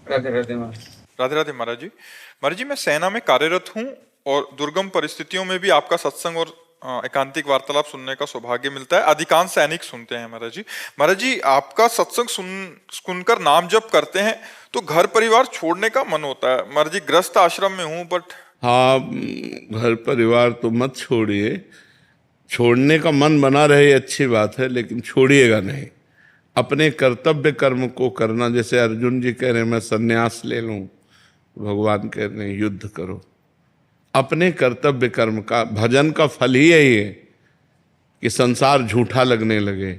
राधे राधे महाराज। राधे राधे महाराज जी। महाराज जी, मैं सेना में कार्यरत हूँ और दुर्गम परिस्थितियों में भी आपका सत्संग और एकांतिक वार्तालाप सुनने का सौभाग्य मिलता है। अधिकांश सैनिक सुनते हैं महाराज जी। महाराज जी, आपका सत्संग सुनकर नाम जप करते हैं तो घर परिवार छोड़ने का मन होता है। महाराज जी, ग्रस्त आश्रम में हूँ बट हाँ, घर परिवार तो मत छोड़िए। छोड़ने का मन बना रहे अच्छी बात है, लेकिन छोड़िएगा नहीं। अपने कर्तव्य कर्म को करना। जैसे अर्जुन जी कह रहे हैं मैं संन्यास ले लूं, भगवान कह रहे हैं युद्ध करो। अपने कर्तव्य कर्म का, भजन का फल ही यही है कि संसार झूठा लगने लगे।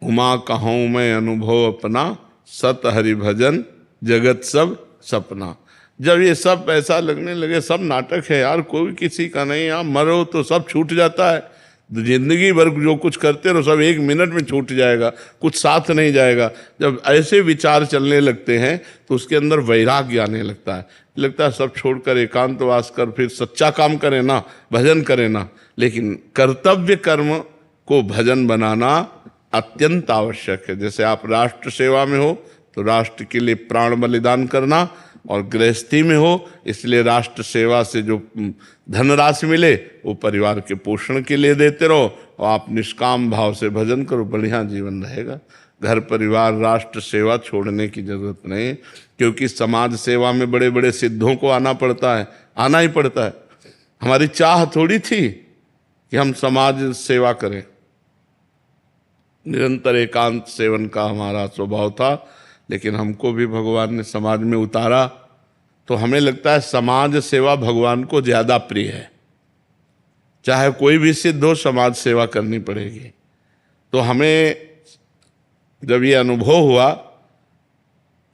उमा कहूँ मैं अनुभव अपना, सत हरि भजन जगत सब सपना। जब ये सब ऐसा लगने लगे सब नाटक है यार, कोई किसी का नहीं, आप मरो तो सब छूट जाता है। जिंदगी भर जो कुछ करते रहो सब एक मिनट में छूट जाएगा, कुछ साथ नहीं जाएगा। जब ऐसे विचार चलने लगते हैं तो उसके अंदर वैराग्य आने लगता है सब छोड़कर एकांतवास कर फिर सच्चा काम करें ना, भजन करें ना। लेकिन कर्तव्य कर्म को भजन बनाना अत्यंत आवश्यक है। जैसे आप राष्ट्र सेवा में हो तो राष्ट्र के लिए प्राण बलिदान करना, और गृहस्थी में हो इसलिए राष्ट्र सेवा से जो धनराशि मिले वो परिवार के पोषण के लिए देते रहो, और आप निष्काम भाव से भजन करो, बढ़िया जीवन रहेगा। घर परिवार राष्ट्र सेवा छोड़ने की जरूरत नहीं, क्योंकि समाज सेवा में बड़े बड़े सिद्धों को आना पड़ता है, आना ही पड़ता है। हमारी चाह थोड़ी थी कि हम समाज सेवा करें, निरंतर एकांत सेवन का हमारा स्वभाव था, लेकिन हमको भी भगवान ने समाज में उतारा तो हमें लगता है समाज सेवा भगवान को ज्यादा प्रिय है। चाहे कोई भी सिद्ध हो, समाज सेवा करनी पड़ेगी। तो हमें जब ये अनुभव हुआ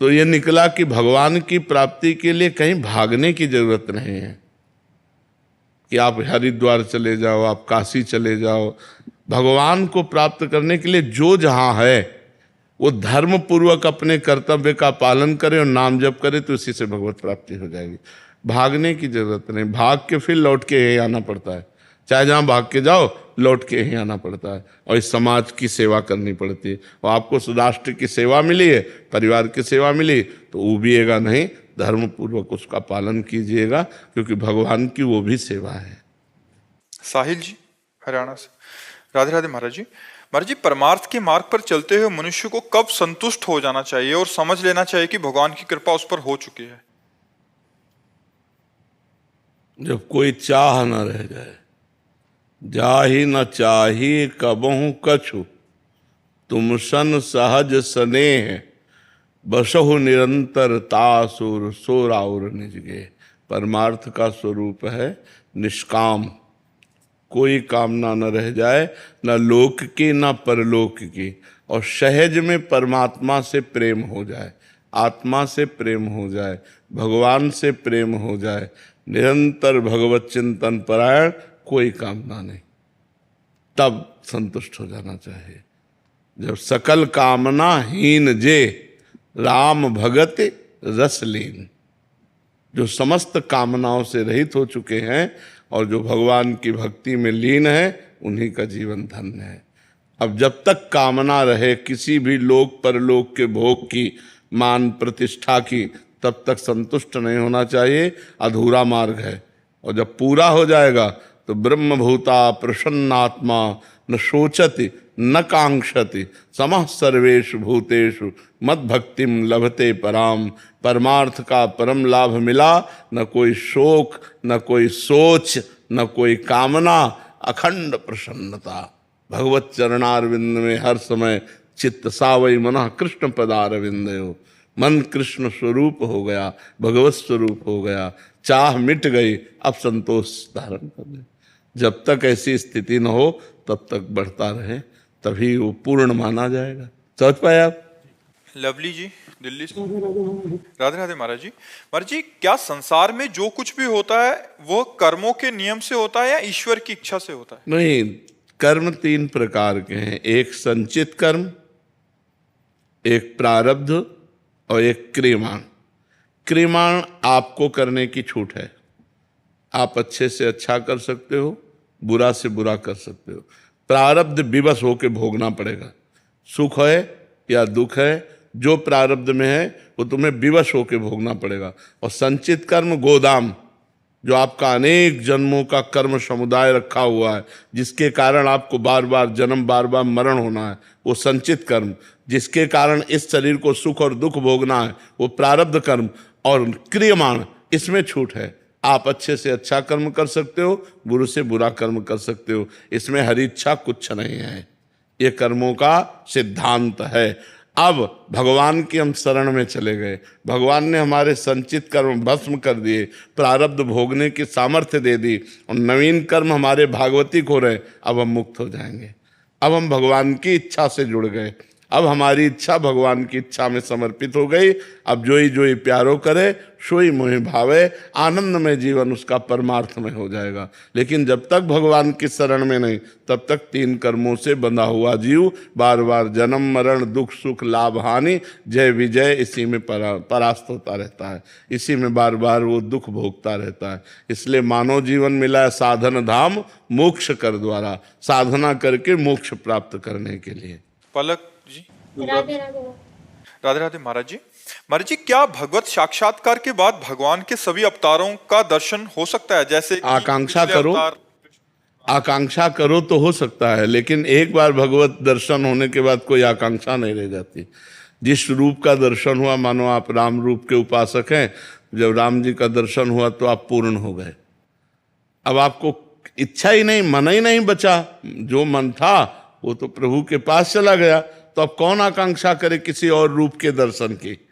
तो ये निकला कि भगवान की प्राप्ति के लिए कहीं भागने की जरूरत नहीं है कि आप हरिद्वार चले जाओ, आप काशी चले जाओ। भगवान को प्राप्त करने के लिए जो जहां है वो धर्म पूर्वक अपने कर्तव्य का पालन करे और नाम जप करे तो इसी से भगवत प्राप्ति हो जाएगी। भागने की जरूरत नहीं, भाग के फिर लौट के यही आना पड़ता है। चाहे जहाँ भाग के जाओ लौट के यहीं आना पड़ता है, और इस समाज की सेवा करनी पड़ती है। और आपको राष्ट्र की सेवा मिली है, परिवार की सेवा मिली तो उबिएगा नहीं, धर्म पूर्वक उसका पालन कीजिएगा, क्योंकि भगवान की वो भी सेवा है। साहिल जी हरियाणा से। राधे राधे महाराज जी। महाराज जी, परमार्थ के मार्ग पर चलते हुए मनुष्य को कब संतुष्ट हो जाना चाहिए और समझ लेना चाहिए कि भगवान की कृपा उस पर हो चुकी है? जब कोई चाह न रह जाए, जाहि न चाही कबहु कछु, तुम सन सहज स्नेह, बसहु निरंतर तासुर सोराउर निजगे। परमार्थ का स्वरूप है निष्काम, कोई कामना न रह जाए, न लोक की न परलोक की, और सहज में परमात्मा से प्रेम हो जाए, आत्मा से प्रेम हो जाए, भगवान से प्रेम हो जाए, निरंतर भगवत चिंतन परायण, कोई कामना नहीं, तब संतुष्ट हो जाना चाहिए। जब सकल कामना हीन जे, राम भगत रस लीन। जो समस्त कामनाओं से रहित हो चुके हैं और जो भगवान की भक्ति में लीन है, उन्हीं का जीवन धन्य है। अब जब तक कामना रहे किसी भी लोक परलोक के भोग की, मान प्रतिष्ठा की, तब तक संतुष्ट नहीं होना चाहिए, अधूरा मार्ग है। और जब पूरा हो जाएगा तो ब्रह्मभूता प्रसन्नात्मा न शोचति न कांक्षति, समः सर्वेषु भूतेषु मद भक्तिम लभते पराम। परमार्थ का परम लाभ मिला, न कोई शोक, न कोई सोच, न कोई कामना, अखंड प्रसन्नता। भगवत चरणारविंद में हर समय चित्त सावई मनः कृष्ण पदारविंदयो। मन कृष्ण स्वरूप हो गया, भगवत स्वरूप हो गया, चाह मिट गई, अब संतोष धारण कर ले। जब तक ऐसी स्थिति न हो तब तक बढ़ता रहे, तभी वो पूर्ण माना जाएगा। समझ पाए आप? लवली जी दिल्ली से। राधे राधे महाराज जी। महाराज जी, क्या संसार में जो कुछ भी होता है वो कर्मों के नियम से होता है या ईश्वर की इच्छा से होता है? नहीं, कर्म तीन प्रकार के हैं, एक संचित कर्म, एक प्रारब्ध और एक क्रियमाण। क्रियमाण आपको करने की छूट है, आप अच्छे से अच्छा कर सकते हो, बुरा से बुरा कर सकते हो। प्रारब्ध विवश होकर भोगना पड़ेगा, सुख है या दुख है, जो प्रारब्ध में है वो तुम्हें विवश होकर भोगना पड़ेगा। और संचित कर्म गोदाम, जो आपका अनेक जन्मों का कर्म समुदाय रखा हुआ है, जिसके कारण आपको बार बार जन्म बार बार मरण होना है, वो संचित कर्म। जिसके कारण इस शरीर को सुख और दुख भोगना है, वो प्रारब्ध कर्म। और क्रियमाण, इसमें छूट है। आप अच्छे से अच्छा कर्म कर सकते हो, बुरे से बुरा कर्म कर सकते हो। इसमें हरी इच्छा कुछ नहीं है। ये कर्मों का सिद्धांत है। अब भगवान की हम शरण में चले गए, भगवान ने हमारे संचित कर्म भस्म कर दिए, प्रारब्ध भोगने की सामर्थ्य दे दी, और नवीन कर्म हमारे भागवतिक हो रहे। अब हम मुक्त हो जाएंगे। अब हम भगवान की इच्छा से जुड़ गए। अब हमारी इच्छा भगवान की इच्छा में समर्पित हो गई। अब जोई प्यारो करे, सोई मोहि भावे, आनंद में जीवन उसका परमार्थ में हो जाएगा। लेकिन जब तक भगवान की शरण में नहीं, तब तक तीन कर्मों से बंधा हुआ जीव बार बार जन्म मरण, दुख सुख, लाभ हानि, जय विजय, इसी में परास्त होता रहता है। इसी में बार बार वो दुख भोगता रहता है। इसलिए मानव जीवन मिला है साधन धाम, मोक्ष कर द्वारा, साधना करके मोक्ष प्राप्त करने के लिए। पलक जी। राधे राधे। राधे राधे महाराज जी। महाराज जी, क्या भगवत साक्षात्कार के बाद भगवान के सभी अवतारों का दर्शन हो सकता है? जैसे कि आकांक्षा पिछले करो, अवतार- आकांक्षा करो तो हो सकता है, लेकिन एक बार भगवत दर्शन होने के बाद कोई आकांक्षा नहीं रह जाती। जिस रूप का दर्शन हुआ, मानो आप राम रूप के उपासक हैं, जब राम जी का दर्शन हुआ तो आप पूर्ण हो गए। अब आपको इच्छा ही नहीं, मन ही नहीं बचा। जो मन था वो तो प्रभु के पास चला गया। तो अब कौन आकांक्षा करे किसी और रूप के दर्शन की?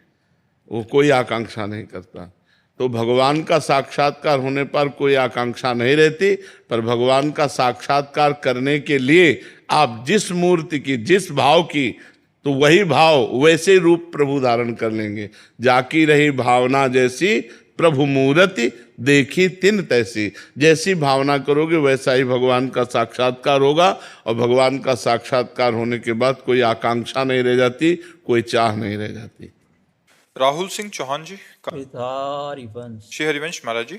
वो कोई आकांक्षा नहीं करता। तो भगवान का साक्षात्कार होने पर कोई आकांक्षा नहीं रहती। पर भगवान का साक्षात्कार करने के लिए आप जिस मूर्ति की, जिस भाव की, तो वही भाव वैसे रूप प्रभु धारण कर लेंगे। जाकी रही भावना जैसी, प्रभु मूर्ति देखी तिन तैसी। जैसी भावना करोगे वैसा ही भगवान का साक्षात्कार होगा। और भगवान का साक्षात्कार होने के बाद कोई आकांक्षा नहीं रह जाती, कोई चाह नहीं रह जाती। राहुल सिंह चौहान जी का श्री हरिवंश। महाराज जी,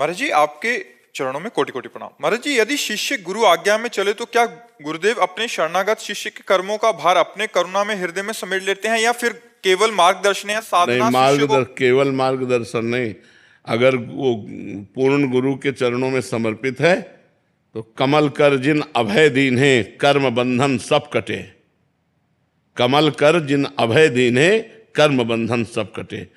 महाराज जी आपके चरणों में कोटि कोटि प्रणाम। महाराज जी, यदि शिष्य गुरु आज्ञा में चले तो क्या गुरुदेव अपने शरणागत शिष्य के कर्मों का भार अपने करुणा में हृदय में समेट लेते हैं, या फिर केवल मार्गदर्शन या साधना? नहीं, केवल मार्गदर्शन नहीं। अगर वो पूर्ण गुरु के चरणों में समर्पित है तो कमल कर जिन अभय दीन है, कर्म बंधन सब कटे। कमल कर जिन अभय दीन है, कर्म बंधन सब कटे।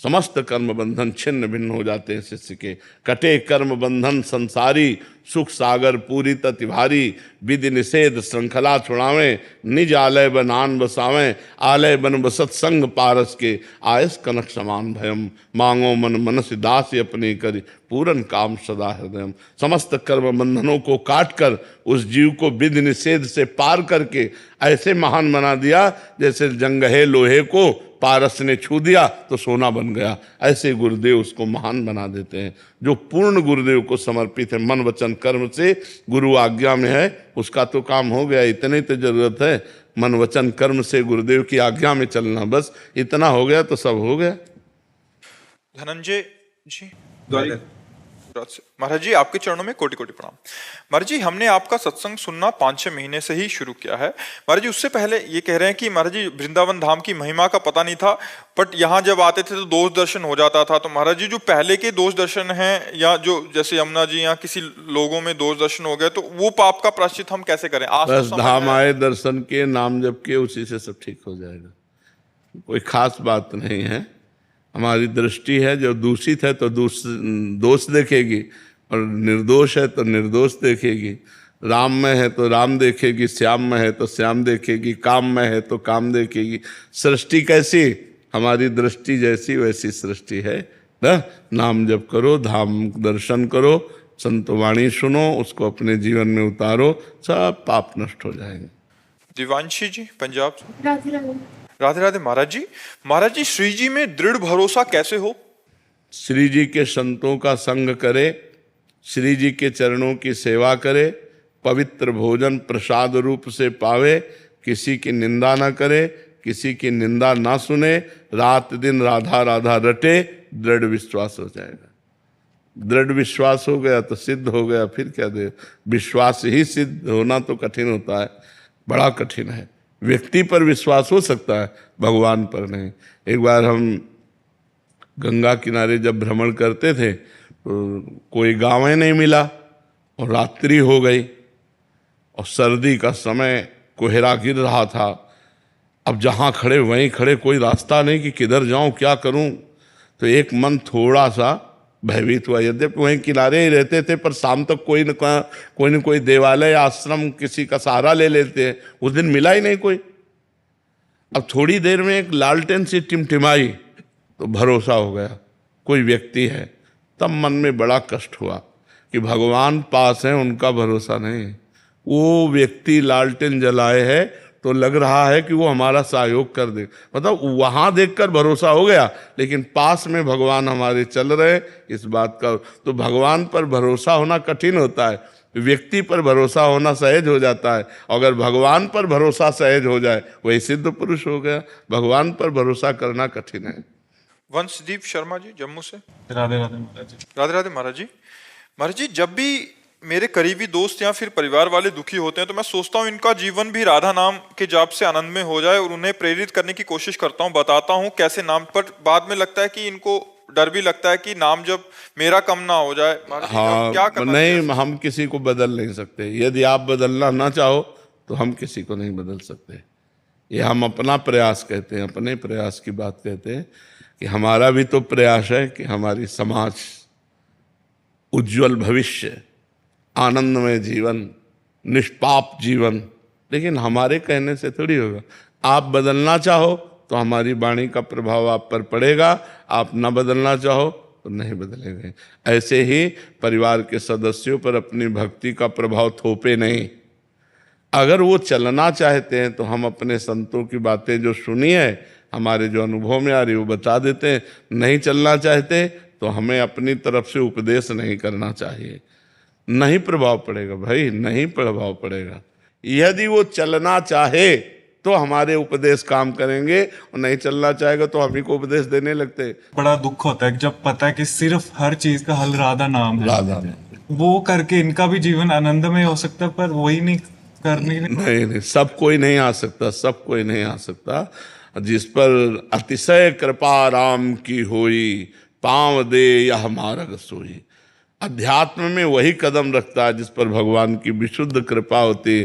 समस्त कर्म बंधन छिन्न भिन्न हो जाते हैं शिष्य के। कटे कर्म बंधन संसारी, सुख सागर पूरी तति भारी। विधि निषेध श्रृंखला छुड़ावें, निज आलय बनान बसावें। आलय बन बसत संग पारस के, आयस कनक समान भयम। मांगो मन मनस दास अपने करी, पूरन काम सदा हृदयम। समस्त कर्म बंधनों को काट कर उस जीव को विधि निषेध से पार करके ऐसे महान बना दिया जैसे जंगहे लोहे को पारस ने छू दिया तो सोना बन गया। ऐसे गुरुदेव उसको महान बना देते हैं। जो पूर्ण गुरुदेव को समर्पित है मन वचन कर्म से, गुरु आज्ञा में है, उसका तो काम हो गया। इतनी तो जरूरत है, मन वचन कर्म से गुरुदेव की आज्ञा में चलना, बस इतना हो गया तो सब हो गया। धनंजय जी महाराज जी, आपके चरणों में कोटि कोटि प्रणाम। महाराज जी, हमने आपका सत्संग सुनना 5-6 महीने से ही शुरू किया है। महाराज जी, उससे पहले ये कह रहे हैं कि महाराज जी वृंदावन धाम की महिमा का पता नहीं था, बट यहाँ जब आते थे तो दोष दर्शन हो जाता था। तो महाराज जी, जो पहले के दोष दर्शन हैं, या जो जैसे यमुना जी या किसी लोगों में दोष दर्शन हो गए, तो वो पाप का प्रायश्चित हम कैसे करें? आज बस धाम आए, दर्शन के, नाम जप के, उसी से सब ठीक हो जाएगा। कोई खास बात नहीं है। हमारी दृष्टि है, जो दूषित है तो दोष देखेगी, और निर्दोष है तो निर्दोष देखेगी। राम में है तो राम देखेगी, श्याम में है तो श्याम देखेगी, काम में है तो काम देखेगी। सृष्टि कैसी? हमारी दृष्टि जैसी वैसी सृष्टि है ना। नाम जप करो, धाम दर्शन करो, संतवाणी सुनो, उसको अपने जीवन में उतारो, सब पाप नष्ट हो जाएंगे। दिवांशी जी पंजाब से। राधे राधे। राधे राधे महाराज जी। महाराज जी, श्री जी में दृढ़ भरोसा कैसे हो? श्री जी के संतों का संग करे, श्री जी के चरणों की सेवा करे, पवित्र भोजन प्रसाद रूप से पावे, किसी की निंदा ना करे, किसी की निंदा ना सुने, रात दिन राधा राधा रटे, दृढ़ विश्वास हो जाएगा। दृढ़ विश्वास हो गया तो सिद्ध हो गया, फिर क्या दे। विश्वास ही सिद्ध होना तो कठिन होता है, बड़ा कठिन है। व्यक्ति पर विश्वास हो सकता है, भगवान पर नहीं। एक बार हम गंगा किनारे जब भ्रमण करते थे तो कोई गाँव नहीं मिला और रात्रि हो गई और सर्दी का समय, कोहरा गिर रहा था। अब जहाँ खड़े वहीं खड़े, कोई रास्ता नहीं कि किधर जाऊं, क्या करूं। तो एक मन थोड़ा सा भयभीत हुआ। यद्यपि वहीं किनारे ही रहते थे, पर शाम तक कोई न कोई देवालय, आश्रम, किसी का सहारा ले लेते हैं। उस दिन मिला ही नहीं कोई। अब थोड़ी देर में एक लालटेन सी टिमटिमाई तो भरोसा हो गया कोई व्यक्ति है। तब मन में बड़ा कष्ट हुआ कि भगवान पास हैं, उनका भरोसा नहीं। वो व्यक्ति लालटेन जलाए है तो लग रहा है कि वो हमारा सहयोग कर दे, मतलब वहां देखकर भरोसा हो गया, लेकिन पास में भगवान हमारे चल रहे, इस बात का। तो भगवान पर भरोसा होना कठिन होता है, व्यक्ति पर भरोसा होना सहज हो जाता है। अगर भगवान पर भरोसा सहज हो जाए वही सिद्ध पुरुष हो गया। भगवान पर भरोसा करना कठिन है। वंशदीप शर्मा जी जम्मू से। राधे राधे महाराज जी। राधे राधे महाराज जी। महाराज जी, जब भी मेरे करीबी दोस्त या फिर परिवार वाले दुखी होते हैं तो मैं सोचता हूँ इनका जीवन भी राधा नाम के जाप से आनंदमय हो जाए और उन्हें प्रेरित करने की कोशिश करता हूँ, बताता हूँ कैसे नाम। पर बाद में लगता है कि इनको डर भी लगता है कि नाम जब मेरा कम ना हो जाए। महाराज जी, अब क्या हाँ, करना नहीं, चाहिए? हम किसी को बदल नहीं सकते। यदि आप बदलना ना चाहो तो हम किसी को नहीं बदल सकते। ये हम अपना प्रयास कहते हैं, अपने प्रयास की बात कहते हैं कि हमारा भी तो प्रयास है कि हमारी समाज, उज्जवल भविष्य, आनंदमय जीवन, निष्पाप जीवन, लेकिन हमारे कहने से थोड़ी होगा। आप बदलना चाहो तो हमारी वाणी का प्रभाव आप पर पड़ेगा, आप ना बदलना चाहो तो नहीं बदलेंगे। ऐसे ही परिवार के सदस्यों पर अपनी भक्ति का प्रभाव थोपे नहीं। अगर वो चलना चाहते हैं तो हम अपने संतों की बातें जो सुनी है, हमारे जो अनुभव में आ रही, वो बता देते हैं। नहीं चलना चाहते तो हमें अपनी तरफ से उपदेश नहीं करना चाहिए। नहीं प्रभाव पड़ेगा भाई, नहीं प्रभाव पड़ेगा। यदि वो चलना चाहे तो हमारे उपदेश काम करेंगे, और नहीं चलना चाहेगा तो हम ही को उपदेश देने लगते। बड़ा दुख होता है जब पता है कि सिर्फ हर चीज का हल राधा नाम है। राधा वो करके इनका भी जीवन आनंदमय हो सकता है, पर वही नहीं करने। नहीं, सब कोई नहीं आ सकता, सब कोई नहीं आ सकता। जिस पर अतिशय कृपा राम की होई, पांव दे यह मार्ग सोई। अध्यात्म में वही कदम रखता है जिस पर भगवान की विशुद्ध कृपा होती।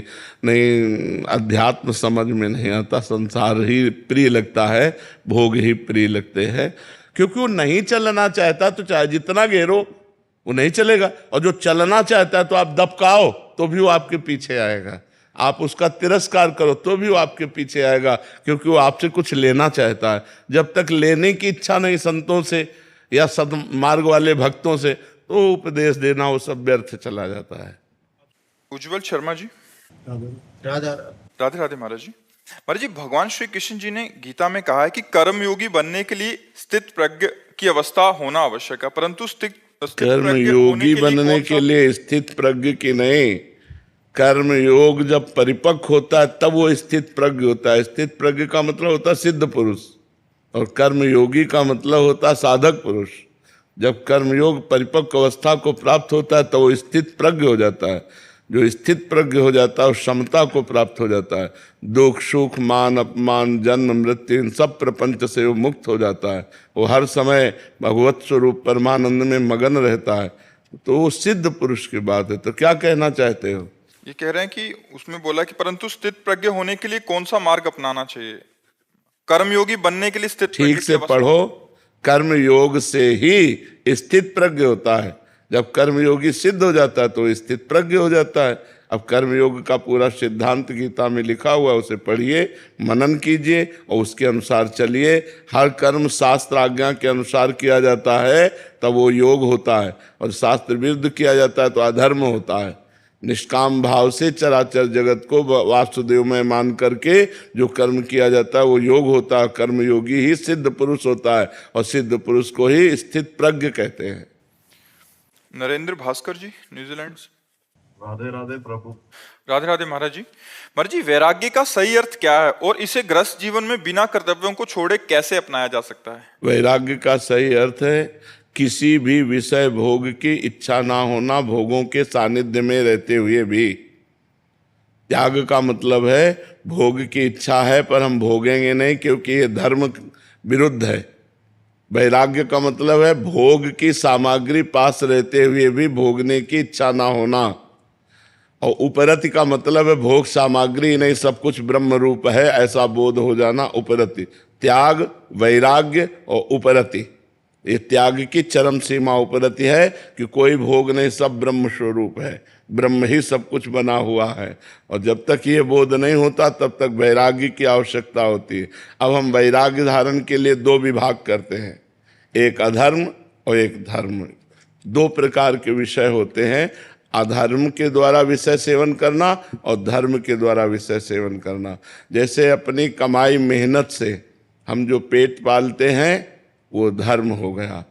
नहीं, अध्यात्म समझ में नहीं आता, संसार ही प्रिय लगता है, भोग ही प्रिय लगते हैं। क्योंकि वो नहीं चलना चाहता तो चाहे जितना घेरो वो नहीं चलेगा, और जो चलना चाहता है तो आप दबकाओ तो भी वो आपके पीछे आएगा, आप उसका तिरस्कार करो तो भी वो आपके पीछे आएगा, क्योंकि वो आपसे कुछ लेना चाहता है। जब तक लेने की इच्छा नहीं संतों से या सदमार्ग वाले भक्तों से, तो उपदेश देना वो सब व्यर्थ चला जाता है। उज्जवल शर्मा जी। राधा राधे राधे महाराज जी। महाराज जी, भगवान श्री कृष्ण जी ने गीता में कहा है कि कर्मयोगी बनने के लिए स्थित प्रज्ञ की अवस्था होना आवश्यक है, परंतु कर्मयोगी बनने के लिए स्थित प्रज्ञ की नहीं, कर्मयोग जब परिपक्व होता है तब वो स्थित प्रज्ञ होता है। स्थित प्रज्ञ का मतलब होता है सिद्ध पुरुष, और कर्मयोगी का मतलब होता है साधक पुरुष। जब कर्मयोग परिपक्व अवस्था को प्राप्त होता है तो वो स्थित प्रज्ञ हो जाता है। जो स्थित प्रज्ञ हो जाता है उस समता को प्राप्त हो जाता है। दुख सुख मान अपमान जन्म मृत्यु इन सब प्रपंच से वो मुक्त हो जाता है। वो हर समय भगवत स्वरूप परमानंद में मगन रहता है। तो वो सिद्ध पुरुष की बात है। तो क्या कहना चाहते हो? ये कह रहे हैं कि उसमें बोला कि परंतु स्थित प्रज्ञ होने के लिए कौन सा मार्ग अपनाना चाहिए? कर्मयोगी बनने के लिए स्थित ठीक से पढ़ो, कर्म योग से ही स्थित प्रज्ञ होता है। जब कर्मयोगी सिद्ध हो जाता है तो स्थित प्रज्ञ हो जाता है। अब कर्मयोग का पूरा सिद्धांत गीता में लिखा हुआ है, उसे पढ़िए, मनन कीजिए और उसके अनुसार चलिए। हर कर्म शास्त्र आज्ञा के अनुसार किया जाता है तब वो योग होता है, और शास्त्र विरुद्ध किया जाता है तो अधर्म होता है। निष्काम भाव से चराचर जगत को वासुदेव में मान करके जो कर्म किया जाता है वो योग होता है। कर्मयोगी ही सिद्ध पुरुष होता है, और सिद्ध पुरुष को ही स्थित प्रज्ञ कहते हैं। नरेंद्र भास्कर जी, न्यूजीलैंड से। राधे राधे प्रभु। राधे राधे महाराज जी। महाराज जी, वैराग्य का सही अर्थ क्या है और इसे ग्रस्त जीवन में बिना कर्तव्यों को छोड़े कैसे अपनाया जा सकता है? वैराग्य का सही अर्थ है किसी भी विषय भोग की इच्छा ना होना, भोगों के सानिध्य में रहते हुए भी। त्याग का मतलब है भोग की इच्छा है पर हम भोगेंगे नहीं क्योंकि ये धर्म विरुद्ध है। वैराग्य का मतलब है भोग की सामग्री पास रहते हुए भी भोगने की इच्छा ना होना, और उपरति का मतलब है भोग सामग्री नहीं, सब कुछ ब्रह्म रूप है ऐसा बोध हो जाना। उपरति त्याग, वैराग्य और उपरति, ये त्याग की चरम सीमा उपरति है कि कोई भोग नहीं, सब ब्रह्म स्वरूप है, ब्रह्म ही सब कुछ बना हुआ है। और जब तक ये बोध नहीं होता तब तक वैराग्य की आवश्यकता होती है। अब हम वैराग्य धारण के लिए दो विभाग करते हैं, एक अधर्म और एक धर्म। दो प्रकार के विषय होते हैं, अधर्म के द्वारा विषय सेवन करना और धर्म के द्वारा विषय सेवन करना। जैसे अपनी कमाई मेहनत से हम जो पेट पालते हैं वो धर्म हो गया,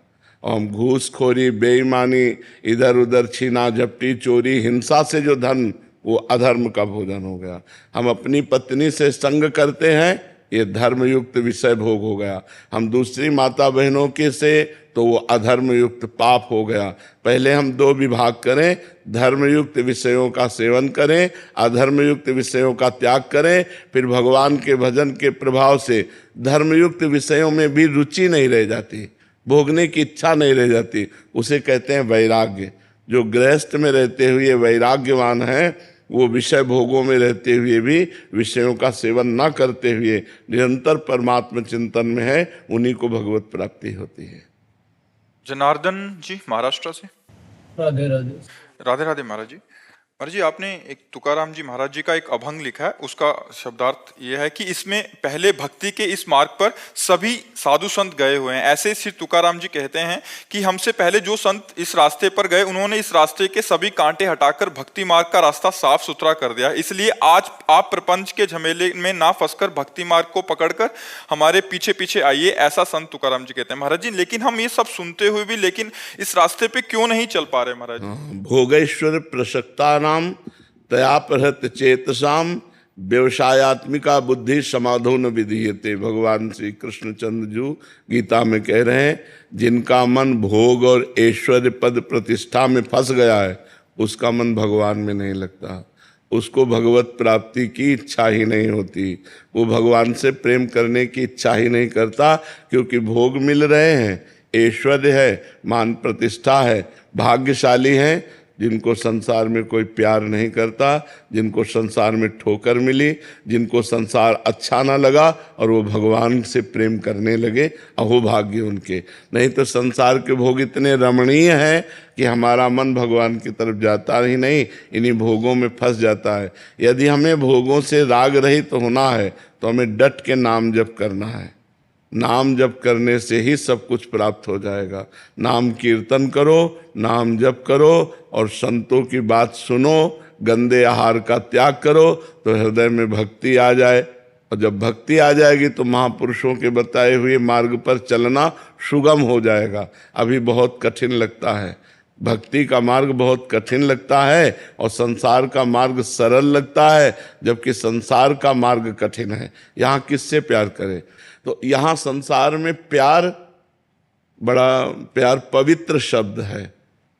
और हम घूसखोरी, बेईमानी, इधर उधर छीना झपटी, चोरी, हिंसा से जो धन, वो अधर्म का भोजन हो गया। हम अपनी पत्नी से संग करते हैं, ये धर्मयुक्त विषय भोग हो गया। हम दूसरी माता बहनों के से, तो वो अधर्मयुक्त पाप हो गया। पहले हम दो विभाग करें, धर्मयुक्त विषयों का सेवन करें, अधर्मयुक्त विषयों का त्याग करें, फिर भगवान के भजन के प्रभाव से धर्मयुक्त विषयों में भी रुचि नहीं रह जाती, भोगने की इच्छा नहीं रह जाती। उसे कहते हैं वैराग्य। जो गृहस्थ में रहते हुए वैराग्यवान है, वो विषय भोगों में रहते हुए भी विषयों का सेवन न करते हुए निरंतर परमात्मा चिंतन में है, उन्हीं को भगवत प्राप्ति होती है। जनार्दन जी महाराष्ट्र से। राधे राधे। राधे राधे महाराज जी। महाराज जी, आपने एक तुकाराम जी महाराज जी का एक अभंग लिखा है, उसका शब्दार्थ ये है कि इसमें पहले भक्ति के इस मार्ग पर सभी साधु संत गए हुए हैं। ऐसे श्री तुकाराम जी कहते हैं कि हमसे पहले जो संत इस रास्ते पर गए, उन्होंने इस रास्ते के सभी कांटे हटाकर भक्ति मार्ग का रास्ता साफ सुथरा कर दिया। इसलिए आज आप प्रपंच के झमेले में ना फंसकर भक्ति मार्ग को पकड़कर हमारे पीछे पीछे आइए, ऐसा संत तुकाराम जी कहते हैं। महाराज जी, लेकिन हम ये सब सुनते हुए भी लेकिन इस रास्ते पे क्यों नहीं चल पा रहे महाराज जी? भोगेश्वर प्रसक्ता नाम तया प्रहत चेतसाम व्यवसायत्मिका बुद्धि समाधो न विधीयते। भगवान श्री कृष्णचंद्र जी गीता में कह रहे हैं, जिनका मन भोग और ऐश्वर्य पद प्रतिष्ठा में फंस गया है, उसका मन भगवान में नहीं लगता, उसको भगवत प्राप्ति की इच्छा ही नहीं होती, वो भगवान से प्रेम करने की इच्छा ही नहीं करता, क्योंकि भोग मिल रहे हैं, ऐश्वर्य है, मान प्रतिष्ठा है, भाग्यशाली हैं जिनको संसार में कोई प्यार नहीं करता, जिनको संसार में ठोकर मिली, जिनको संसार अच्छा ना लगा और वो भगवान से प्रेम करने लगे, अहो भाग्य उनके। नहीं तो संसार के भोग इतने रमणीय हैं कि हमारा मन भगवान की तरफ जाता ही नहीं, इन्हीं भोगों में फंस जाता है। यदि हमें भोगों से राग रहित होना है तो हमें डट के नाम जप करना है। नाम जप करने से ही सब कुछ प्राप्त हो जाएगा। नाम कीर्तन करो, नाम जप करो और संतों की बात सुनो, गंदे आहार का त्याग करो तो हृदय में भक्ति आ जाए, और जब भक्ति आ जाएगी तो महापुरुषों के बताए हुए मार्ग पर चलना सुगम हो जाएगा। अभी बहुत कठिन लगता है, भक्ति का मार्ग बहुत कठिन लगता है और संसार का मार्ग सरल लगता है, जबकि संसार का मार्ग कठिन है। यहाँ किससे प्यार करें? तो यहाँ संसार में प्यार, प्यार पवित्र शब्द है।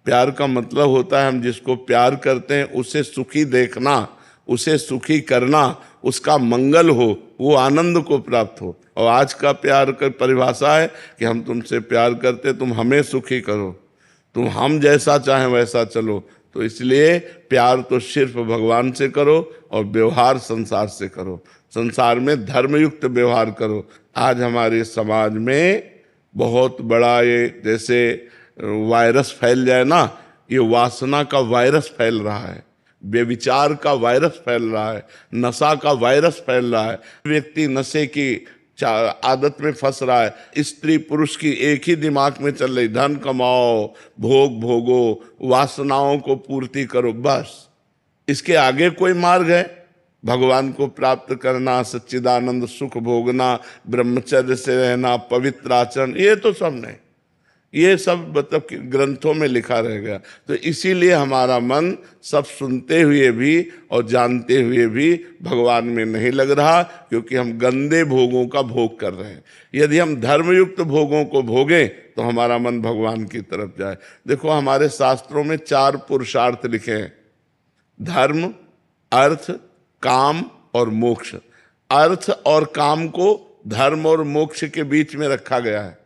प्यार का मतलब होता है हम जिसको प्यार करते हैं उसे सुखी देखना, उसे सुखी करना, उसका मंगल हो, वो आनंद को प्राप्त हो। और आज का प्यार का परिभाषा है कि हम तुमसे प्यार करते, तुम हमें सुखी करो, तुम हम जैसा चाहें वैसा चलो। तो इसलिए प्यार तो सिर्फ भगवान से करो और व्यवहार संसार से करो, संसार में धर्मयुक्त व्यवहार करो। आज हमारे समाज में बहुत बड़ा ये जैसे वायरस फैल जाए ना, ये वासना का वायरस फैल रहा है, व्यभिचार का वायरस फैल रहा है, नशा का वायरस फैल रहा है। व्यक्ति नशे की आदत में फंस रहा है। स्त्री पुरुष की एक ही दिमाग में चल रही, धन कमाओ, भोग भोगो, वासनाओं को पूर्ति करो, बस। इसके आगे कोई मार्ग है? भगवान को प्राप्त करना, सच्चिदानंद सुख भोगना, ब्रह्मचर्य से रहना, पवित्र आचरण, ये तो सब नहीं, ये सब मतलब ग्रंथों में लिखा रह गया। तो इसीलिए हमारा मन सब सुनते हुए भी और जानते हुए भी भगवान में नहीं लग रहा, क्योंकि हम गंदे भोगों का भोग कर रहे हैं। यदि हम धर्मयुक्त भोगों को भोगें तो हमारा मन भगवान की तरफ जाए। देखो हमारे शास्त्रों में 4 पुरुषार्थ लिखे हैं, धर्म, अर्थ, काम और मोक्ष। अर्थ और काम को धर्म और मोक्ष के बीच में रखा गया है।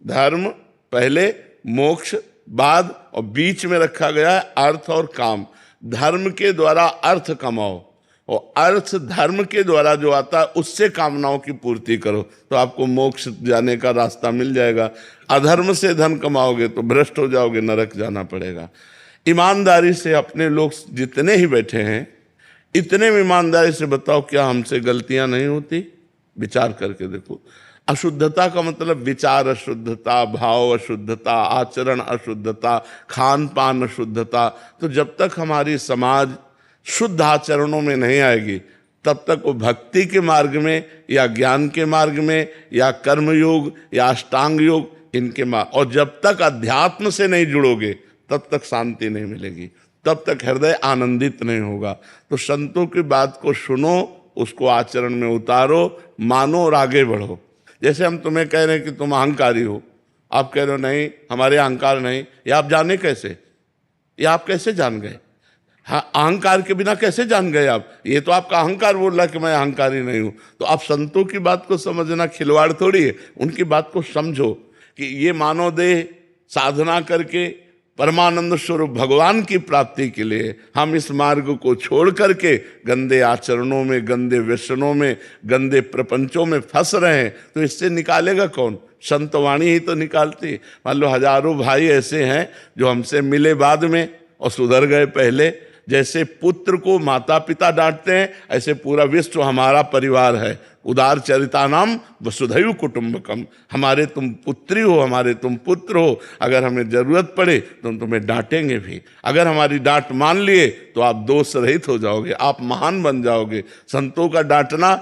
धर्म पहले, मोक्ष बाद, और बीच में रखा गया है अर्थ और काम। धर्म के द्वारा अर्थ कमाओ और अर्थ धर्म के द्वारा जो आता है उससे कामनाओं की पूर्ति करो, तो आपको मोक्ष जाने का रास्ता मिल जाएगा। अधर्म से धन कमाओगे तो भ्रष्ट हो जाओगे, नरक जाना पड़ेगा। ईमानदारी से अपने लोग जितने ही बैठे हैं, इतने में ईमानदारी से बताओ क्या हमसे गलतियां नहीं होती? विचार करके देखो। अशुद्धता का मतलब विचार अशुद्धता, भाव अशुद्धता, आचरण अशुद्धता, खान पान अशुद्धता। तो जब तक हमारी समाज शुद्ध आचरणों में नहीं आएगी तब तक वो भक्ति के मार्ग में या ज्ञान के मार्ग में या कर्मयोग या अष्टांग योग इनके मार्ग, और जब तक अध्यात्म से नहीं जुड़ोगे तब तक शांति नहीं मिलेगी, तब तक हृदय आनंदित नहीं होगा। तो संतों की बात को सुनो, उसको आचरण में उतारो, मानो और आगे बढ़ो। जैसे हम तुम्हें कह रहे हैं कि तुम अहंकारी हो, आप कह रहे हो नहीं हमारे अहंकार नहीं, ये आप जाने कैसे? ये आप कैसे जान गए? हाँ, अहंकार के बिना कैसे जान गए आप? ये तो आपका अहंकार बोल रहा कि मैं अहंकारी नहीं हूं। तो आप संतों की बात को समझना खिलवाड़ थोड़ी है, उनकी बात को समझो कि ये मानव देह साधना करके परमानंद स्वरूप भगवान की प्राप्ति के लिए हम इस मार्ग को छोड़ करके गंदे आचरणों में, गंदे व्यसनों में, गंदे प्रपंचों में फंस रहे हैं। तो इससे निकालेगा कौन? संतवाणी ही तो निकालती। मान लो हजारों भाई ऐसे हैं जो हमसे मिले बाद में और सुधर गए पहले। जैसे पुत्र को माता पिता डांटते हैं, ऐसे पूरा विश्व हमारा परिवार है। उदार चरितानाम वसुधैव कुटुंबकम। हमारे तुम पुत्री हो, हमारे तुम पुत्र हो। अगर हमें जरूरत पड़े तो हम तुम्हें डांटेंगे भी। अगर हमारी डांट मान लिए तो आप दोष रहित हो जाओगे, आप महान बन जाओगे। संतों का डांटना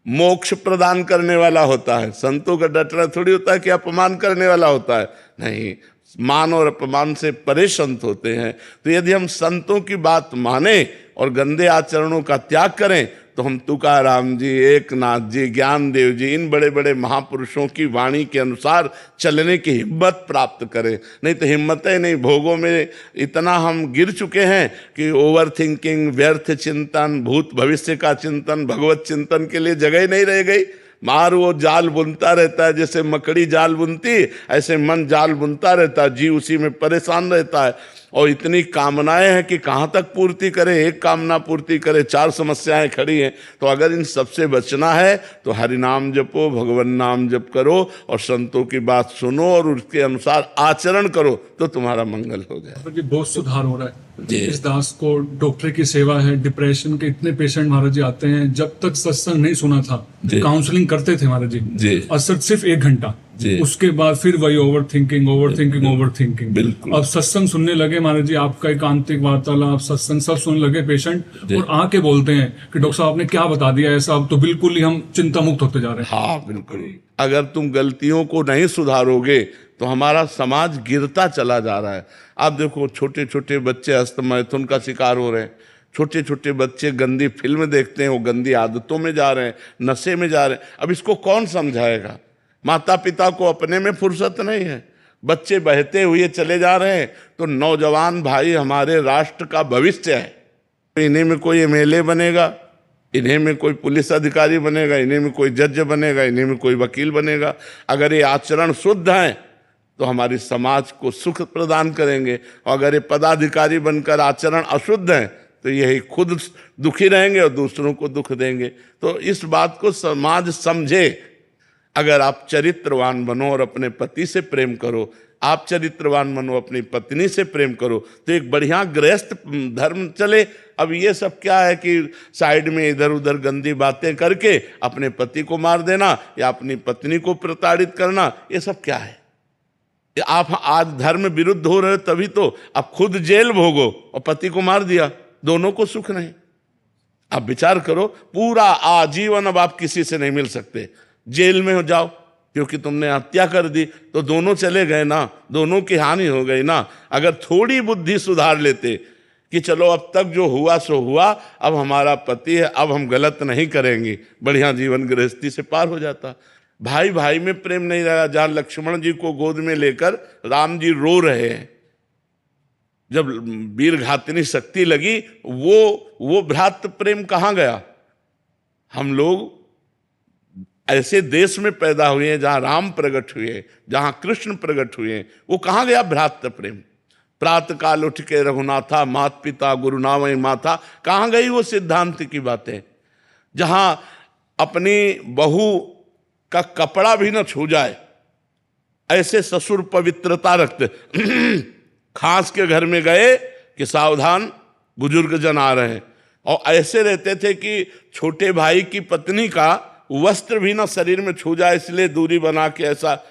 मोक्ष प्रदान करने वाला होता है। संतों का डांटना थोड़ी होता है कि अपमान करने वाला होता है। नहीं, मान और अपमान से परे संत होते हैं। तो यदि हम संतों की बात माने और गंदे आचरणों का त्याग करें तो हम तुकाराम जी, एकनाथ जी, ज्ञानदेव जी, इन बड़े बड़े महापुरुषों की वाणी के अनुसार चलने की हिम्मत प्राप्त करें। नहीं तो हिम्मत ही नहीं, भोगों में इतना हम गिर चुके हैं कि ओवर थिंकिंग, व्यर्थ चिंतन, भूत भविष्य का चिंतन, भगवत चिंतन के लिए जगह ही नहीं रह गई। मार वो जाल बुनता रहता है, जैसे मकड़ी जाल बुनती, ऐसे मन जाल बुनता रहता है, जीव उसी में परेशान रहता है। और इतनी कामनाएं हैं कि कहाँ तक पूर्ति करे, एक कामना पूर्ति करे, चार समस्याएं खड़ी हैं। तो अगर इन सबसे बचना है तो हरि नाम जपो, भगवान नाम जप करो और संतों की बात सुनो और उसके अनुसार आचरण करो तो तुम्हारा मंगल हो गया। जी बहुत सुधार हो रहा है। इस दास को डॉक्टर की सेवा है, डिप्रेशन के इतने पेशेंट महाराज जी आते हैं। जब तक सत्संग नहीं सुना था, काउंसलिंग करते थे महाराज जी, असर सिर्फ 1 घंटा, उसके बाद फिर वही ओवर थिंकिंग। बिल्कुल। अब सत्संग सुनने लगे महाराज जी, आपका एकांतिक वार्तालाप, सत्संग सब सुनने लगे पेशेंट, और आके बोलते हैं कि डॉक्टर साहब आपने क्या बता दिया ऐसा, अब तो बिल्कुल ही हम चिंता मुक्त होते जा रहे हैं। हाँ बिल्कुल। अगर तुम गलतियों को नहीं सुधारोगे तो हमारा समाज गिरता चला जा रहा है। आप देखो छोटे छोटे बच्चे हस्तमैथुन का शिकार हो रहे हैं, छोटे छोटे बच्चे गंदी फिल्म देखते हैं, वो गंदी आदतों में जा रहे हैं, नशे में जा रहे हैं। अब इसको कौन समझाएगा? माता पिता को अपने में फुर्सत नहीं है, बच्चे बहते हुए चले जा रहे हैं। तो नौजवान भाई हमारे राष्ट्र का भविष्य है। इन्हीं में कोई एमएलए बनेगा, इन्हीं में कोई पुलिस अधिकारी बनेगा, इन्हीं में कोई जज बनेगा, इन्हीं में कोई वकील बनेगा। अगर ये आचरण शुद्ध हैं तो हमारी समाज को सुख प्रदान करेंगे, और अगर ये पदाधिकारी बनकर आचरण अशुद्ध हैं तो यही खुद दुखी रहेंगे और दूसरों को दुख देंगे। तो इस बात को समाज समझे। अगर आप चरित्रवान बनो और अपने पति से प्रेम करो, आप चरित्रवान बनो, अपनी पत्नी से प्रेम करो, तो एक बढ़िया गृहस्थ धर्म चले। अब ये सब क्या है कि साइड में इधर उधर गंदी बातें करके अपने पति को मार देना या अपनी पत्नी को प्रताड़ित करना, ये सब क्या है? आप आज धर्म विरुद्ध हो रहे हो तभी तो आप खुद जेल भोगो और पति को मार दिया, दोनों को सुख नहीं। आप विचार करो, पूरा आजीवन अब आप किसी से नहीं मिल सकते, जेल में हो जाओ क्योंकि तुमने हत्या कर दी, तो दोनों चले गए ना, दोनों की हानि हो गई ना। अगर थोड़ी बुद्धि सुधार लेते कि चलो अब तक जो हुआ सो हुआ, अब हमारा पति है, अब हम गलत नहीं करेंगे, बढ़िया जीवन गृहस्थी से पार हो जाता। भाई भाई में प्रेम नहीं रहा। जहां लक्ष्मण जी को गोद में लेकर राम जी रो रहे हैं, जब वीर घातिनी शक्ति लगी, वो भ्रातृ प्रेम कहाँ गया? हम लोग ऐसे देश में पैदा हुए हैं जहां राम प्रकट हुए, जहां कृष्ण प्रकट हुए। वो कहाँ गया भ्रातृ प्रेम? प्रातः काल उठ के रघुनाथा, मात पिता गुरु नामय माथा, कहाँ गई वो सिद्धांत की बातें? जहां अपनी बहू का कपड़ा भी न छू जाए ऐसे ससुर पवित्रता रखते। खास के घर में गए कि सावधान बुजुर्ग जन आ रहे हैं, और ऐसे रहते थे कि छोटे भाई की पत्नी का वस्त्र भी ना शरीर में छू जाए, इसलिए दूरी बना के ऐसा।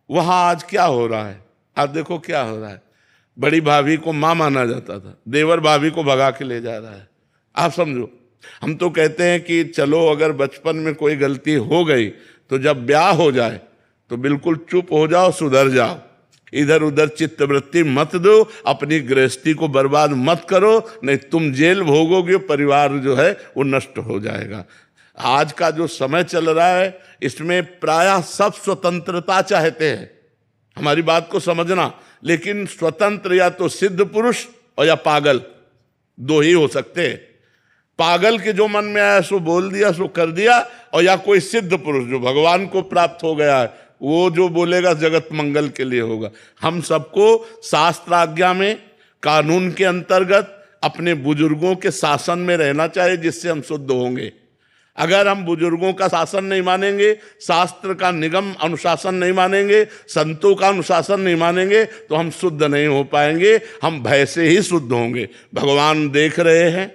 वहां आज क्या हो रहा है? आप देखो क्या हो रहा है। बड़ी भाभी को मां माना जाता था, देवर भाभी को भगा के ले जा रहा है। आप समझो, हम तो कहते हैं कि चलो अगर बचपन में कोई गलती हो गई तो जब ब्याह हो जाए तो बिल्कुल चुप हो जाओ, सुधर जाओ, इधर उधर चित्तवृत्ति मत दो, अपनी गृहस्थी को बर्बाद मत करो, नहीं तुम जेल भोगोगे, परिवार जो है वो नष्ट हो जाएगा। आज का जो समय चल रहा है इसमें प्रायः सब स्वतंत्रता चाहते हैं, हमारी बात को समझना। लेकिन स्वतंत्र या तो सिद्ध पुरुष और या पागल, दो ही हो सकते हैं। पागल के जो मन में आया सो बोल दिया, सो कर दिया, और या कोई सिद्ध पुरुष जो भगवान को प्राप्त हो गया है, वो जो बोलेगा जगत मंगल के लिए होगा। हम सबको शास्त्र आज्ञा में, कानून के अंतर्गत अपने बुजुर्गों के शासन में रहना चाहिए, जिससे हम शुद्ध होंगे। अगर हम बुजुर्गों का शासन नहीं मानेंगे, शास्त्र का निगम अनुशासन नहीं मानेंगे, संतों का अनुशासन नहीं मानेंगे, तो हम शुद्ध नहीं हो पाएंगे, हम भय से ही शुद्ध होंगे। भगवान देख रहे हैं,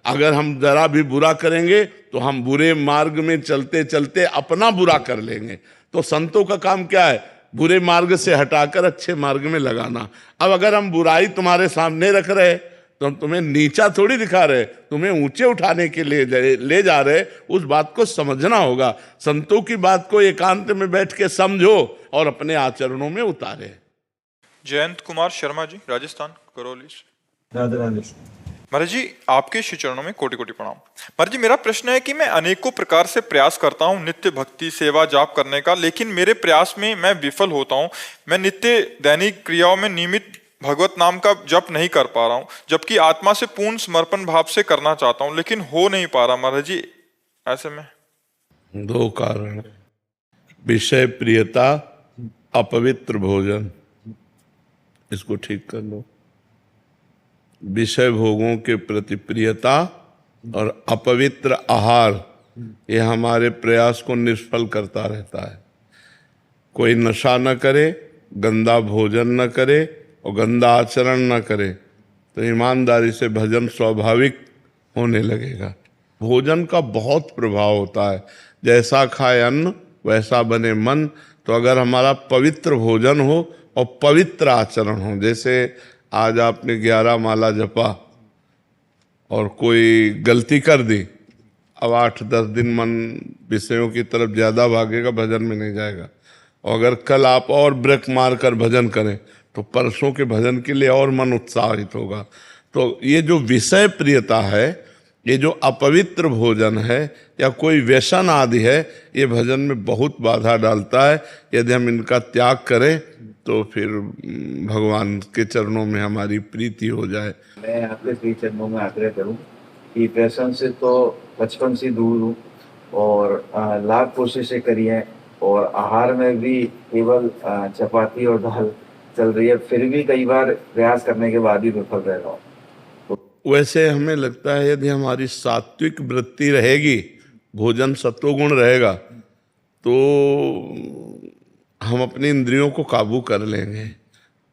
अगर हम जरा भी बुरा करेंगे तो हम बुरे मार्ग में चलते चलते अपना बुरा कर लेंगे। तो संतों का काम क्या है? बुरे मार्ग से हटाकर अच्छे मार्ग में लगाना। अब अगर हम बुराई तुम्हारे सामने रख रहे तो हम तुम्हें नीचा थोड़ी दिखा रहे, तुम्हें ऊंचे उठाने के लिए ले जा रहे। उस बात को समझना होगा। संतों की बात को एकांत में बैठ के समझो और अपने आचरणों में उतारे। जयंत कुमार शर्मा जी, राजस्थान, करौली से। राधे राधे। महाराज जी, आपके श्री चरणों में कोटि कोटि प्रणाम। महाराज जी, मेरा प्रश्न है कि मैं अनेकों प्रकार से प्रयास करता हूँ नित्य भक्ति सेवा जाप करने का, लेकिन मेरे प्रयास में मैं विफल होता हूँ। मैं नित्य दैनिक क्रियाओं में नियमित भगवत नाम का जप नहीं कर पा रहा हूँ, जबकि आत्मा से पूर्ण समर्पण भाव से करना चाहता हूँ, लेकिन हो नहीं पा रहा। महाराज जी, ऐसे में दो कारण, विषय प्रियता, अपवित्र भोजन, इसको ठीक कर लो। विषय भोगों के प्रति प्रियता और अपवित्र आहार, ये हमारे प्रयास को निष्फल करता रहता है। कोई नशा न करे, गंदा भोजन न करे और गंदा आचरण न करे, तो ईमानदारी से भजन स्वाभाविक होने लगेगा। भोजन का बहुत प्रभाव होता है, जैसा खाए अन्न वैसा बने मन। तो अगर हमारा पवित्र भोजन हो और पवित्र आचरण हो, जैसे आज आपने 11 माला जपा और कोई गलती कर दी, अब 8-10 दिन मन विषयों की तरफ ज्यादा भागेगा, भजन में नहीं जाएगा। और अगर कल आप और ब्रेक मार कर भजन करें तो परसों के भजन के लिए और मन उत्साहित होगा। तो ये जो विषय प्रियता है, ये जो अपवित्र भोजन है या कोई व्यसन आदि है, ये भजन में बहुत बाधा डालता है। यदि हम इनका त्याग करें तो फिर भगवान के चरणों में हमारी प्रीति हो जाए। मैं आपके श्री चरणों में आग्रह करूं कि व्यसन से तो बचपन से दूर हूँ और लाख कोशिशें करी हैं, और आहार में भी केवल चपाती और दाल चल रही है, फिर भी कई बार प्रयास करने के बाद ही विफल रह रहा हूँ। वैसे हमें लगता है यदि हमारी सात्विक वृत्ति रहेगी, भोजन सत्वगुण रहेगा, तो हम अपनी इंद्रियों को काबू कर लेंगे।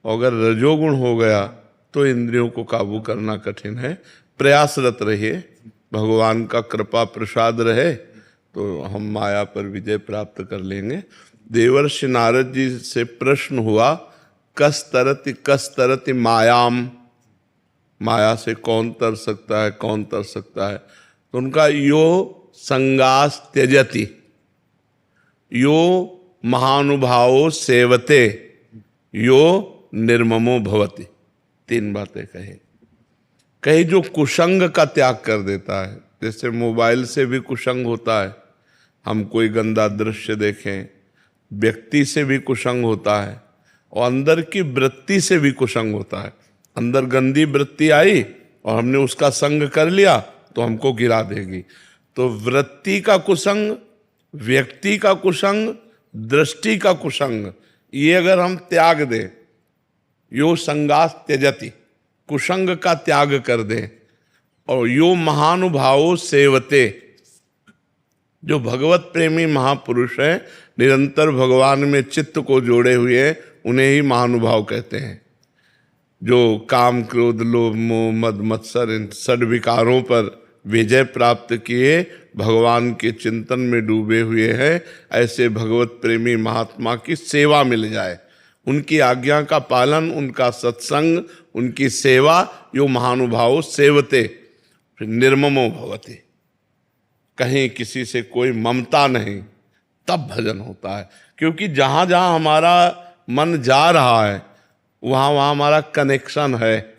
अगर रजोगुण हो गया तो इंद्रियों को काबू करना कठिन है। प्रयासरत रहिए, भगवान का कृपा प्रसाद रहे तो हम माया पर विजय प्राप्त कर लेंगे। देवर्षि नारद जी से प्रश्न हुआ, कस तरति मायाम, माया से कौन तर सकता है, कौन तर सकता है? तो उनका यो संगास त्यजति, यो महानुभावो सेवते, यो निर्ममो भवति। 3 बातें कही जो कुसंग का त्याग कर देता है। जैसे मोबाइल से भी कुसंग होता है, हम कोई गंदा दृश्य देखें, व्यक्ति से भी कुसंग होता है, और अंदर की वृत्ति से भी कुसंग होता है। अंदर गंदी वृत्ति आई और हमने उसका संग कर लिया तो हमको गिरा देगी। तो वृत्ति का कुसंग, व्यक्ति का कुसंग, दृष्टि का कुसंग, ये अगर हम त्याग दें, यो संगास त्यजति, कुसंग का त्याग कर दें, और यो महानुभावो सेवते, जो भगवत प्रेमी महापुरुष हैं, निरंतर भगवान में चित्त को जोड़े हुए हैं, उन्हें ही महानुभाव कहते हैं। जो काम क्रोध लोभ मोह मद मत्सर इन षड विकारों पर विजय प्राप्त किए भगवान के चिंतन में डूबे हुए हैं, ऐसे भगवत प्रेमी महात्मा की सेवा मिल जाए, उनकी आज्ञा का पालन, उनका सत्संग, उनकी सेवा, यो महानुभाव सेवते निर्ममो भवति, कहीं किसी से कोई ममता नहीं, तब भजन होता है। क्योंकि जहाँ जहाँ हमारा मन जा रहा है वहाँ वहाँ हमारा कनेक्शन है।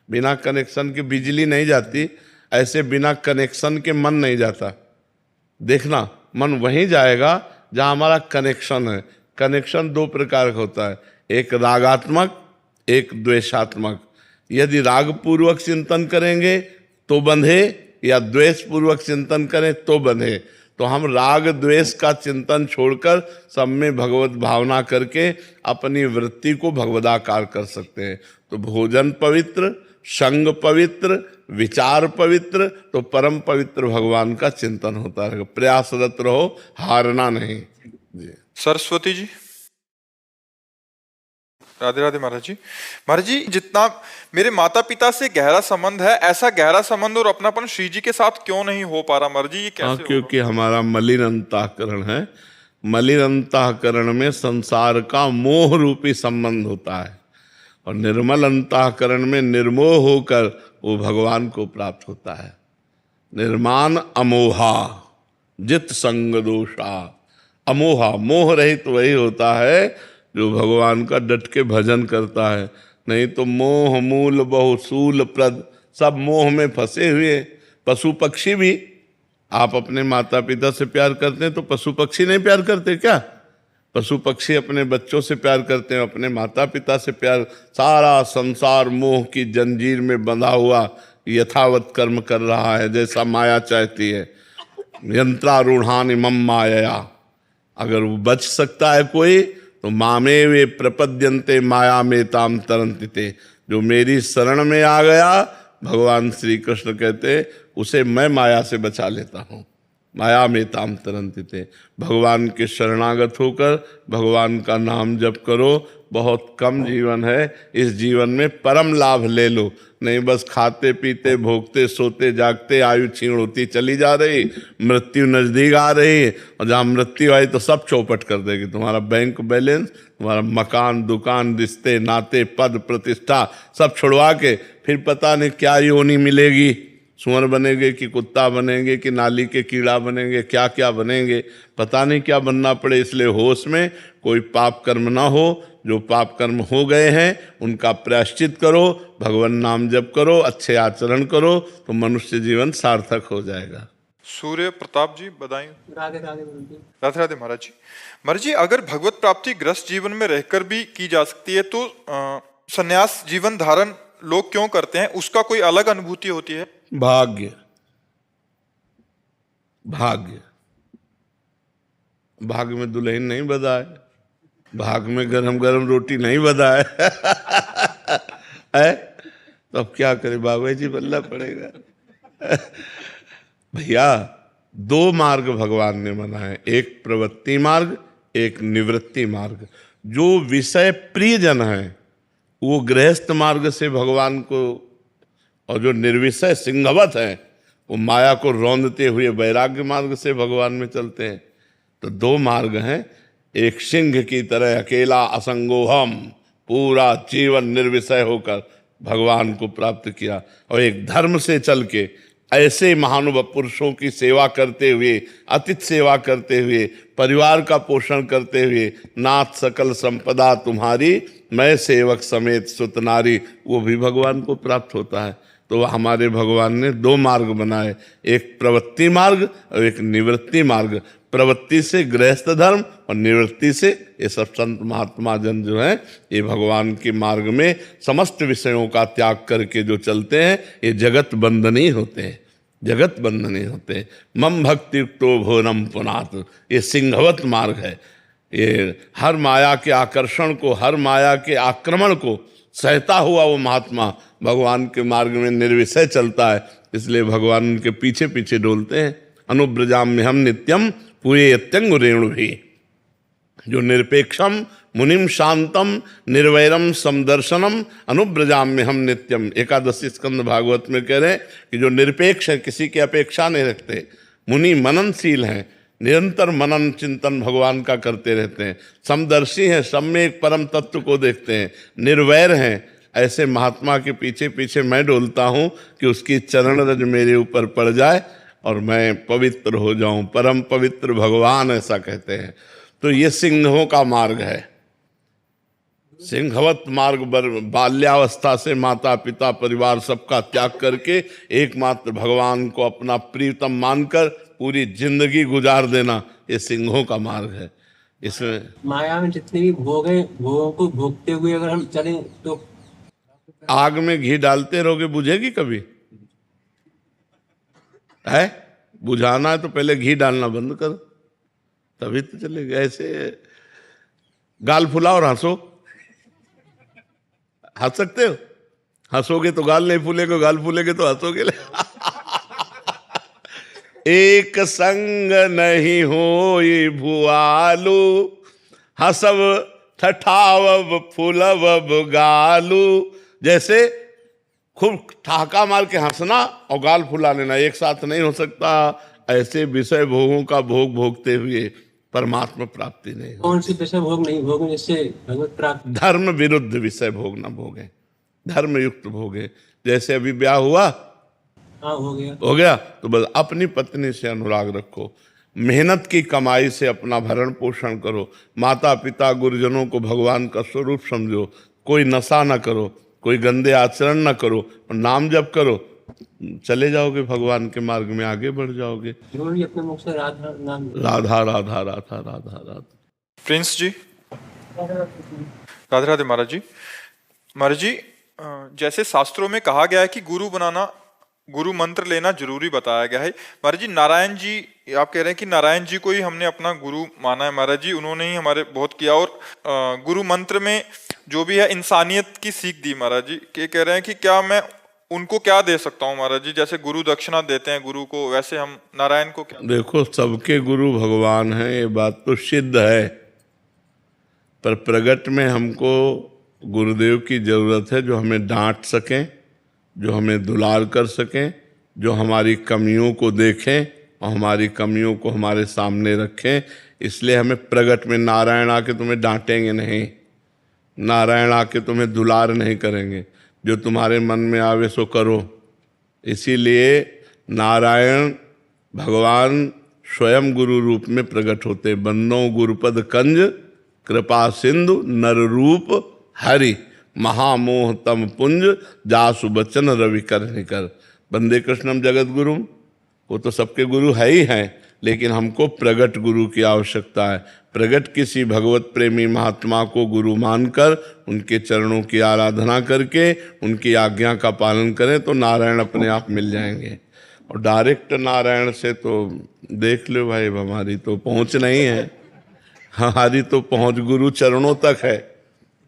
बिना कनेक्शन के बिजली नहीं जाती, ऐसे बिना कनेक्शन के मन नहीं जाता। देखना, मन वहीं जाएगा जहाँ हमारा कनेक्शन है। कनेक्शन दो प्रकार का होता है, एक रागात्मक, एक द्वेषात्मक। यदि राग पूर्वक चिंतन करेंगे तो बंधे, या द्वेष पूर्वक चिंतन करें तो बंधे। तो हम राग द्वेष का चिंतन छोड़कर सब में भगवत भावना करके अपनी वृत्ति को भगवदाकार कर सकते हैं। तो भोजन पवित्र, संग पवित्र, विचार पवित्र, तो परम पवित्र भगवान का चिंतन होता रहेगा। प्रयासरत रहो, हारना नहीं। जी सरस्वती जी। राधे राधे महाराज जी। महाराज जी, जितना मेरे माता पिता से गहरा संबंध है, ऐसा गहरा संबंध और अपनापन श्री जी के साथ क्यों नहीं हो पा रहा महाराज जी? ये कैसे? क्योंकि हमारा मलिन अंतःकरण है। मलिन अंतःकरण में संसार का मोह रूपी संबंध होता है, और निर्मल अंतःकरण में निर्मोह होकर वो भगवान को प्राप्त होता है। निर्माण अमोहा जित संग दोषा। अमोहा, मोह रहित वही होता है जो भगवान का डट के भजन करता है। नहीं तो मोह मूल बहुसूल प्रद, सब मोह में फंसे हुए। पशु पक्षी भी, आप अपने माता पिता से प्यार करते हैं तो पशु पक्षी नहीं प्यार करते क्या? पशु पक्षी अपने बच्चों से प्यार करते हैं, अपने माता पिता से प्यार। सारा संसार मोह की जंजीर में बंधा हुआ यथावत कर्म कर रहा है जैसा माया चाहती है। यंत्रारूढ़ानि मम माया। अगर वो बच सकता है कोई तो मामे वे प्रपद्यन्ते माया में ताम तरंतिते। जो मेरी शरण में आ गया, भगवान श्री कृष्ण कहते, उसे मैं माया से बचा लेता हूँ। माया में ताम तरंतिते। भगवान के शरणागत होकर भगवान का नाम जप करो। बहुत कम जीवन है, इस जीवन में परम लाभ ले लो। नहीं बस खाते पीते भोगते सोते जागते आयु क्षीण होती चली जा रही, मृत्यु नजदीक आ रही है, और जहाँ मृत्यु आई तो सब चौपट कर देगी। तुम्हारा बैंक बैलेंस, तुम्हारा मकान दुकान, रिश्ते नाते, पद प्रतिष्ठा सब छुड़वा के फिर पता नहीं क्या योनि मिलेगी। सुअर बनेंगे कि कुत्ता बनेंगे कि नाली के कीड़ा बनेंगे, क्या क्या बनेंगे, पता नहीं क्या बनना पड़े। इसलिए होश में कोई पाप कर्म ना हो। जो पाप कर्म हो गए हैं उनका प्रायश्चित करो, भगवान नाम जप करो, अच्छे आचरण करो, तो मनुष्य जीवन सार्थक हो जाएगा। सूर्य प्रताप जी, बधाई। राधे राधे राधे राधे महाराज जी। महाराज जी, अगर भगवत प्राप्ति ग्रस्त जीवन में रहकर भी की जा सकती है तो संन्यास जीवन धारण लोग क्यों करते हैं? उसका कोई अलग अनुभूति होती है? भाग्य, भाग्य, भाग्य में दुल्हन नहीं बधा है, भाग्य में गरम गरम रोटी नहीं बधा है? तो अब क्या करे, बाबा जी बनना पड़ेगा। भैया, दो मार्ग भगवान ने बना है, एक प्रवृत्ति मार्ग, एक निवृत्ति मार्ग। जो विषय प्रिय जन है वो गृहस्थ मार्ग से भगवान को, और जो निर्विषय सिंहवत है वो माया को रौंदते हुए वैराग्य मार्ग से भगवान में चलते हैं। तो दो मार्ग हैं, एक सिंह की तरह अकेला असंगोहम पूरा जीवन निर्विषय होकर भगवान को प्राप्त किया, और एक धर्म से चल के ऐसे महानुभाव पुरुषों की सेवा करते हुए, अतिथि सेवा करते हुए, परिवार का पोषण करते हुए, नाथ सकल संपदा तुम्हारी, मैं सेवक समेत सुत नारी, वो भी भगवान को प्राप्त होता है। तो हमारे भगवान ने दो मार्ग बनाए, एक प्रवृत्ति मार्ग और एक निवृत्ति मार्ग। प्रवृत्ति से गृहस्थ धर्म और निवृत्ति से ये सब संत महात्मा जन जो हैं, ये भगवान के मार्ग में समस्त विषयों का त्याग करके जो चलते हैं, ये जगत बंधनी होते हैं। जगत बंधने होते। मम भक्ति तो भोरम पुनात, ये सिंहवत मार्ग है। ये हर माया के आकर्षण को, हर माया के आक्रमण को सहता हुआ वो महात्मा भगवान के मार्ग में निर्विषय चलता है, इसलिए भगवान उनके पीछे पीछे डोलते हैं। अनुब्रजाम में हम नित्यम पूरे यत्यंग रेणु भी, जो निरपेक्षम मुनिम शांतम निर्वैरम समदर्शनम अनुब्रजाम में हम नित्यम, एकादशी स्कंद भागवत में कह रहे हैं कि जो निरपेक्ष है, किसी की अपेक्षा नहीं रखते, मुनि मननशील हैं, निरंतर मनन चिंतन भगवान का करते रहते हैं, समदर्शी हैं, सब में एक परम तत्व को देखते हैं, निर्वैर हैं, ऐसे महात्मा के पीछे पीछे मैं डोलता हूँ कि उसकी चरण रज मेरे ऊपर पड़ जाए और मैं पवित्र हो जाऊं। परम पवित्र भगवान ऐसा कहते हैं। तो ये सिंहों का मार्ग है, सिंहवत मार्ग। बाल्यावस्था से माता पिता परिवार सबका त्याग करके एकमात्र भगवान को अपना प्रियतम मानकर पूरी जिंदगी गुजार देना, ये सिंहों का मार्ग है। इसमें माया में जितने भी भोग हैं, भोगों को भोगते हुए अगर हम चलें तो आग में घी डालते रहोगे, बुझेगी कभी? है बुझाना है तो पहले घी डालना बंद करो, तभी तो चलेगा। ऐसे गाल फुलाओ और हंसो, हंस सकते हो? हंसोगे तो गाल नहीं फूलेगा, गाल फूलेगे तो हंसोगे। एक संग नहीं होई भुआलू, हसब ठठावब फुलवब गालू। जैसे खूब ठहाका मार के हंसना और गाल फुला लेना एक साथ नहीं हो सकता। ऐसे विषय भोगों का भोग भोगते हुए परमात्मा प्राप्ति नहीं हो। कौन सी विषय भोग नहीं भोगें जिससे भगवत प्राप्ति? धर्म विरुद्ध विषय भोग न भोगे, धर्म युक्त भोगे। जैसे अभी ब्याह हुआ, हाँ हो गया तो बस अपनी पत्नी से अनुराग रखो, मेहनत की कमाई से अपना भरण पोषण करो, माता पिता गुरुजनों को भगवान का स्वरूप समझो, कोई नशा न करो, कोई गंदे आचरण न करो, नाम जप करो, चले जाओगे भगवान के मार्ग में, आगे बढ़ जाओगे। अपने मुख से राधा नाम, राधा राधा राधा राधा राधा। प्रिंस जी, राधे राधे महाराज जी। महाराज जी, जैसे शास्त्रों में कहा गया है कि गुरु बनाना, गुरु मंत्र लेना जरूरी बताया गया है। महाराज जी, नारायण जी, आप कह रहे हैं कि नारायण जी को ही हमने अपना गुरु माना है। महाराज जी, उन्होंने ही हमारे बहुत किया, और गुरु मंत्र में जो भी है इंसानियत की सीख दी। महाराज जी के कह रहे हैं कि क्या मैं उनको क्या दे सकता हूँ महाराज जी? जैसे गुरु दक्षिणा देते हैं गुरु को, वैसे हम नारायण को क्या? देखो, सबके गुरु भगवान हैं, ये बात तो सिद्ध है, पर प्रगट में हमको गुरुदेव की जरूरत है जो हमें डांट सकें, जो हमें दुलार कर सकें, जो हमारी कमियों को देखें और हमारी कमियों को हमारे सामने रखें। इसलिए हमें प्रगट में, नारायण आके तुम्हें डांटेंगे नहीं, नारायण आके तुम्हें दुलार नहीं करेंगे, जो तुम्हारे मन में आवे सो करो। इसीलिए नारायण भगवान स्वयं गुरु रूप में प्रकट होते। बंदो गुरुपद कंज कृपा सिंधु नर रूप हरि, महामोह तम पुंज जासु बचन रवि कर निकर। बंदे कृष्णम जगत गुरु, वो तो सबके गुरु है ही हैं, लेकिन हमको प्रगट गुरु की आवश्यकता है। प्रगट किसी भगवत प्रेमी महात्मा को गुरु मानकर उनके चरणों की आराधना करके उनकी आज्ञा का पालन करें तो नारायण अपने आप मिल जाएंगे। और डायरेक्ट नारायण से तो देख लो भाई, हमारी तो पहुंच नहीं है, हमारी तो पहुंच गुरु चरणों तक है,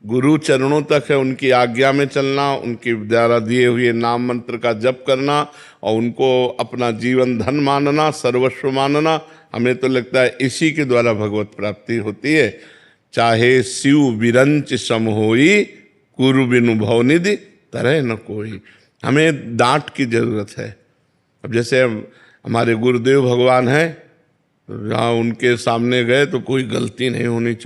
गुरु चरणों तक है। उनकी आज्ञा में चलना, उनके द्वारा दिए हुए नाम मंत्र का जप करना और उनको अपना जीवन धन मानना, सर्वस्व मानना, हमें तो लगता है इसी के द्वारा भगवत प्राप्ति होती है। चाहे शिव विरंच सम होई, गुरु बिनु भवनिधि तरह न कोई। हमें डांट की जरूरत है। अब जैसे हमारे गुरुदेव भगवान हैं, जहाँ उनके सामने गए तो कोई गलती नहीं होनी चाहिए।